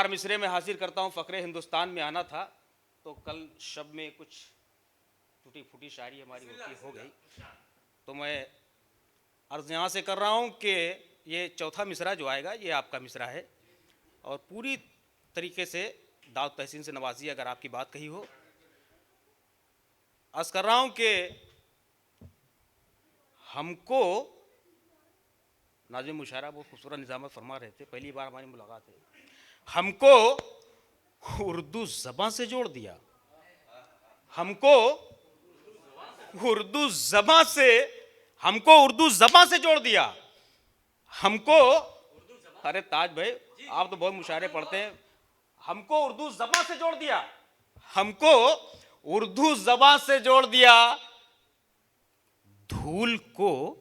चार मिसरे में हाजिर करता हूँ। फ़ख्रे हिंदुस्तान में आना था तो कल शब में कुछ टूटी फूटी शायरी हमारी हो गई, तो मैं अर्ज़ यहाँ से कर रहा हूँ कि ये चौथा मिसरा जो आएगा ये आपका मिसरा है और पूरी तरीके से दाऊद तहसीन से नवाजी अगर आपकी बात कही हो। अर्ज़ कर रहा हूँ कि हमको नाज़िम मुशायरा बहुत खूबसूरत निज़ामत फरमा रहे थे, पहली बार हमारी मुलाकात है। हमको उर्दू ज़बान से जोड़ दिया, हमको उर्दू ज़बान से जोड़ दिया, हमको, अरे ताज भाई आप तो बहुत मुशायरे पढ़ते हैं, हमको उर्दू ज़बान से जोड़ दिया, हमको उर्दू ज़बान से जोड़ दिया, धूल को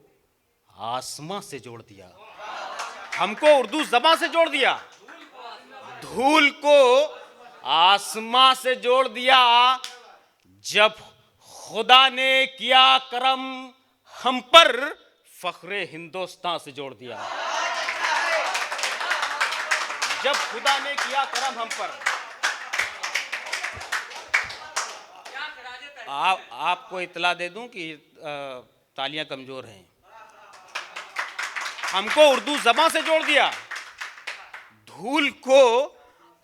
आसमां से जोड़ दिया। हमको उर्दू ज़बान से जोड़ दिया, धूल को आसमां से जोड़ दिया। जब खुदा ने किया करम हम पर, फ़ख्रे हिंदुस्तान से जोड़ दिया। जब खुदा ने किया करम हम पर। आपको इतला दे दूं कि तालियां कमजोर हैं। हमको उर्दू ज़बान से जोड़ दिया, धूल को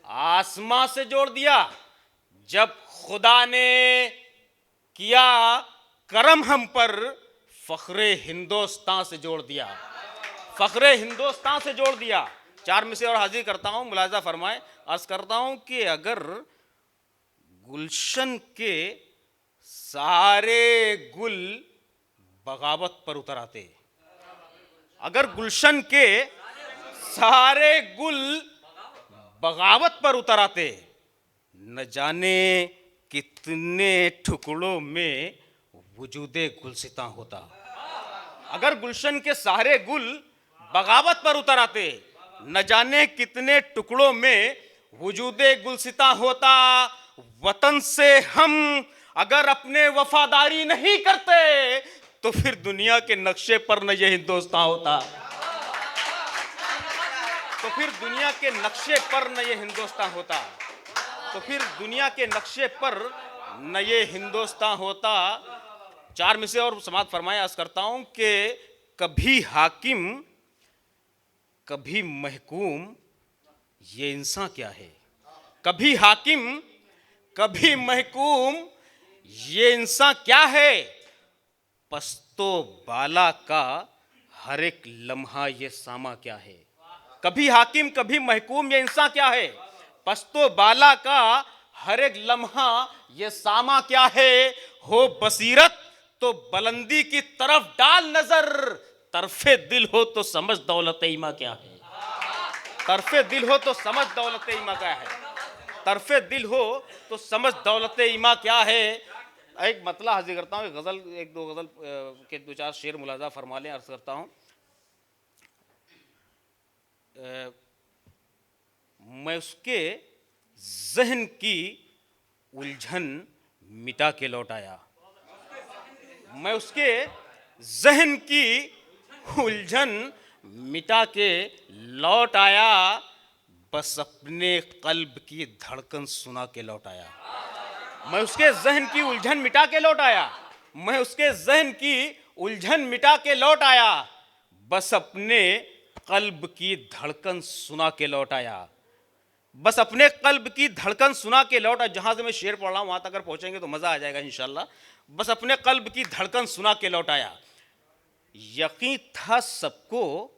आसमां से जोड़ दिया। जब खुदा ने किया करम हम पर, फ़ख्रे हिंदुस्तान से जोड़ दिया, फ़ख्रे हिंदुस्तान से जोड़ दिया। चार में से और हाजिर करता हूं, मुलाज़ा फरमाए। अर्ज़ करता हूं कि अगर गुलशन के सारे गुल बगावत पर उतर आते, अगर गुलशन के सारे गुल बगावत पर उतर आते, न जाने कितने टुकड़ों में वजूदे गुलसिता होता। अगर गुलशन के सारे गुल बगावत पर उतर आते, न जाने कितने टुकड़ों में वजूदे गुलसिता होता। वतन से हम अगर अपने वफादारी नहीं करते, तो फिर दुनिया के नक्शे पर न ये हिंदुस्तान होता, तो फिर दुनिया के नक्शे पर न ये हिंदुस्तान होता, तो फिर दुनिया के नक्शे पर न ये हिंदुस्तान होता। चार में से और समाप्त फरमाया। अर्ज़ करता हूं कि कभी हाकिम कभी महकूम ये इंसान क्या है, कभी हाकिम कभी महकूम ये इंसान क्या है, पस्तो बाला का हर एक लम्हा ये सामा क्या है। कभी हाकिम कभी महकूम ये इंसान क्या है, पस्तो बाला का हर एक लम्हा ये सामा क्या है। हो बसीरत तो बुलंदी की तरफ डाल नजर, तरफे दिल हो तो समझ दौलत ईमा क्या है। तरफे दिल हो तो समझ दौलत ईमा क्या है, तरफे दिल हो तो समझ दौलत ईमा क्या है। एक मतला हाजिर करता हूँ, गज़ल, एक दो गज़ल के दो चार शेर मुलाजा फरमा लें। अर्ज़ करता हूँ, मैं उसके जहन की उलझन मिटा के लौट आया, मैं उसके जहन की उलझन मिटा के लौट आया, बस अपने कल्ब की धड़कन सुना के लौट आया। मैं उसके जहन की उलझन मिटा के लौट आया, मैं उसके जहन की उलझन मिटा के लौट आया, बस अपने कल्ब की धड़कन सुना के लौट आया, बस अपने कल्ब की धड़कन सुना के लौट आया। जहां से मैं शेर पढ़ रहा हूं वहां तक अगर पहुंचेंगे तो मजा आ जाएगा इंशाल्लाह। बस अपने कल्ब की धड़कन सुना के लौट आया। यकीन था सबको,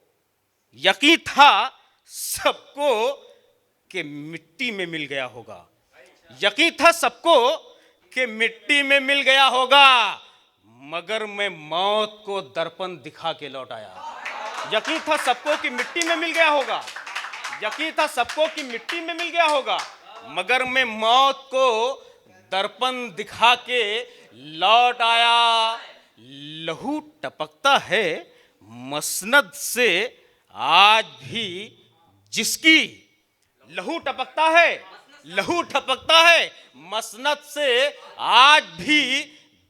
यकीन था सबको कि मिट्टी में मिल गया होगा, यकीन था सबको कि मिट्टी में मिल गया होगा, मगर मैं मौत को दर्पण दिखा के लौट आया। यकीन था सबको कि मिट्टी में मिल गया होगा, यकीन था सबको कि मिट्टी में मिल गया होगा, मगर मैं मौत को दर्पण दिखा के लौट आया। लहू टपकता है मसनद से आज भी जिसकी, लहू टपकता है, लहू टपकता है मसनद से आज भी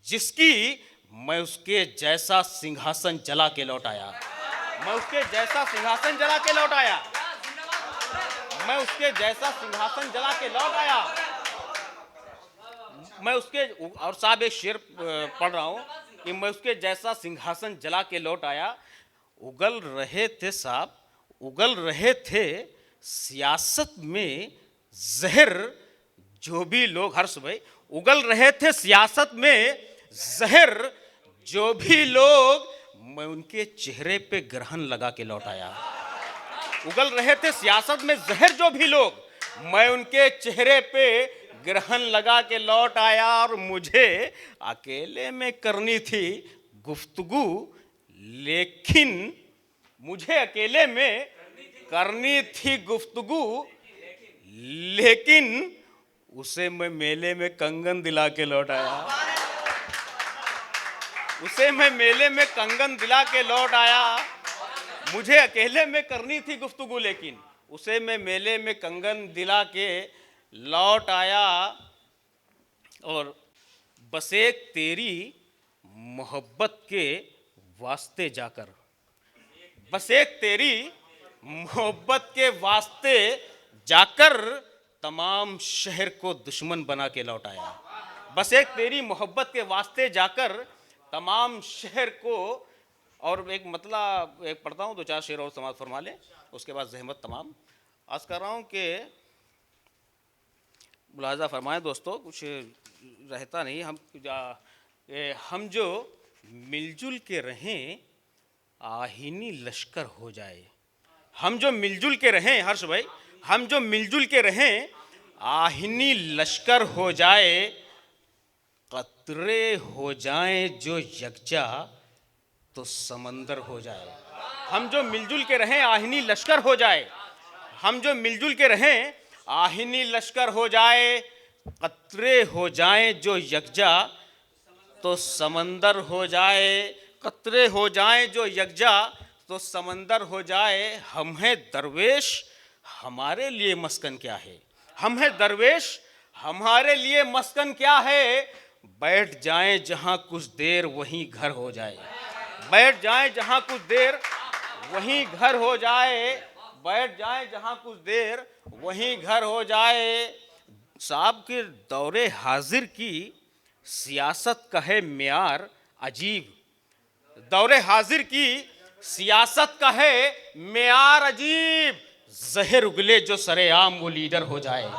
जिसकी, मैं उसके जैसा सिंहासन जला के लौट आया, मैं उसके जैसा सिंहासन जला के लौट आया, मैं उसके जैसा सिंहासन जला के लौट आया। मैं उसके, और साहब एक शेर पढ़ रहा हूं कि मैं उसके जैसा सिंहासन जला के लौट आया। उगल रहे थे साहब, उगल रहे थे सियासत में जहर जो भी लोग, हर्ष भाई, उगल रहे थे सियासत में जहर जो भी लोग, मैं उनके चेहरे पे ग्रहण लगा के लौट आया। उगल रहे थे सियासत में जहर जो भी लोग, मैं उनके चेहरे पे ग्रहण लगा के लौट आया। और मुझे अकेले में करनी थी गुफ्तगू, लेकिन मुझे अकेले में करनी थी गुफ्तगू, लेकिन उसे मैं मेले में कंगन दिला के लौट आया। उसे मैं मेले में कंगन दिला के लौट आया। मुझे अकेले में करनी थी गुफ्तगू, लेकिन उसे मैं मेले में कंगन दिला के लौट आया। और बस एक तेरी मोहब्बत के वास्ते जाकर, बस एक तेरी मोहब्बत के वास्ते जाकर तमाम शहर को दुश्मन बना के लौट आया। बस एक तेरी मोहब्बत के वास्ते जाकर तमाम शहर को, और एक मतलब एक पढ़ता हूँ, दो चार शेर और समाज फरमा ले, उसके बाद जहमत तमाम। आज कर रहा हूँ कि मुलाजा फरमाएं दोस्तों, कुछ रहता नहीं। हम जो मिलजुल के रहें आहीनी लश्कर हो जाए। हम जो मिलजुल के रहें, हर्ष भाई, हम जो मिलजुल के रहें आहीनी लश्कर हो जाए। कतरे हो जाएं जो यकजा तो समंदर हो जाए। हम जो मिलजुल के रहें आहीनी लश्कर हो जाए। हम जो मिलजुल के रहें आहीनी लश्कर हो जाए। कतरे हो जाएं जो यकजा तो समंदर हो जाए। कतरे हो जाएं जो यकजा तो समंदर हो जाए। हम हैं दरवेश, हमारे लिए मस्कन क्या है। हम हैं दरवेश, हमारे लिए मस्कन क्या है। बैठ जाएं जहां कुछ देर वहीं घर हो जाए। बैठ जाएं जहां कुछ देर वहीं घर हो जाए। बैठ जाएं जहां कुछ देर वहीं घर हो जाए। साहब के दौरे हाजिर की सियासत का है म्यार अजीब। दौरे हाजिर की सियासत का है म्यार अजीब। जहर उगले जो सरेआम वो लीडर हो जाए।